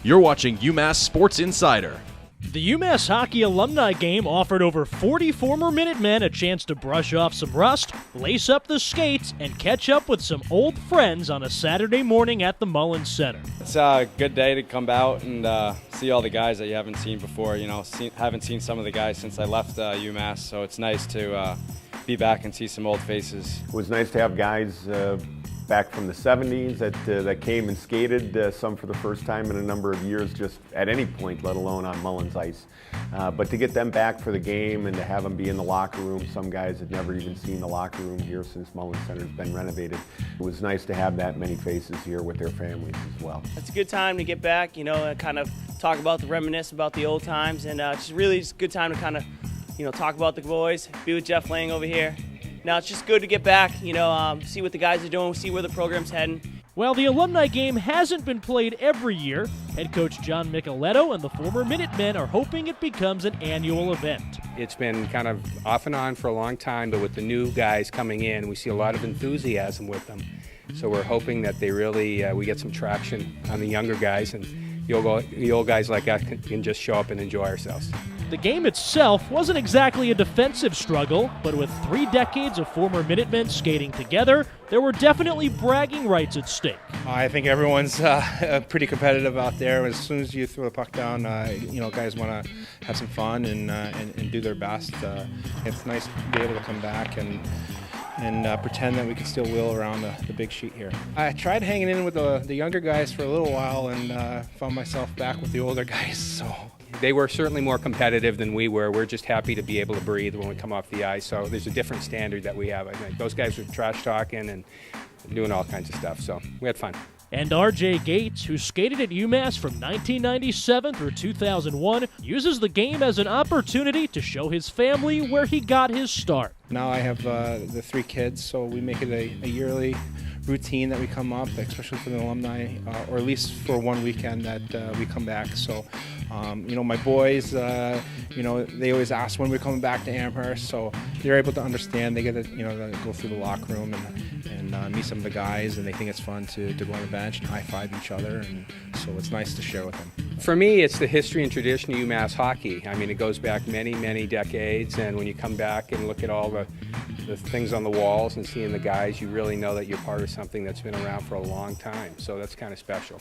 You're watching UMass Sports Insider. The UMass hockey alumni game offered over 40 former Minutemen a chance to brush off some rust, lace up the skates, and catch up with some old friends on a Saturday morning at the Mullins Center. It's a good day to come out and see all the guys that you haven't seen before. Haven't seen some of the guys since I left UMass, so it's nice to be back and see some old faces. It was nice to have guys back from the 70s that came and skated, some for the first time in a number of years, just at any point, let alone on Mullins ice. But to get them back for the game and to have them be in the locker room, some guys had never even seen the locker room here since Mullins Center's been renovated. It was nice to have that many faces here with their families as well. It's a good time to get back, and kind of talk about reminisce about the old times, and just a good time to kind of, talk about the boys, be with Jeff Lang over here. Now it's just good to get back, see what the guys are doing, see where the program's heading. While the alumni game hasn't been played every year, head coach John Micheletto and the former Minutemen are hoping it becomes an annual event. It's been kind of off and on for a long time, but with the new guys coming in, we see a lot of enthusiasm with them. So we're hoping that they really, we get some traction on the younger guys, and the old guys like us can just show up and enjoy ourselves. The game itself wasn't exactly a defensive struggle, but with 3 decades of former Minutemen skating together, there were definitely bragging rights at stake. I think everyone's pretty competitive out there. As soon as you throw the puck down, guys want to have some fun and do their best. It's nice to be able to come back and pretend that we can still wheel around the big sheet here. I tried hanging in with the younger guys for a little while and found myself back with the older guys. So they were certainly more competitive than we were. We're just happy to be able to breathe when we come off the ice. So there's a different standard that we have. I think those guys were trash talking and doing all kinds of stuff. So we had fun. And R.J. Gates, who skated at UMass from 1997 through 2001, uses the game as an opportunity to show his family where he got his start. Now I have the 3 kids, so we make it a yearly routine that we come up, especially for the alumni, or at least for one weekend that we come back. So, my boys, they always ask when we're coming back to Amherst, so they're able to understand. They get to, go through the locker room and meet some of the guys, and they think it's fun to go on the bench and high-five each other, and so it's nice to share with them. For me, it's the history and tradition of UMass hockey. I mean, it goes back many, many decades, and when you come back and look at all the things on the walls and seeing the guys, you really know that you're part of something that's been around for a long time, so that's kind of special.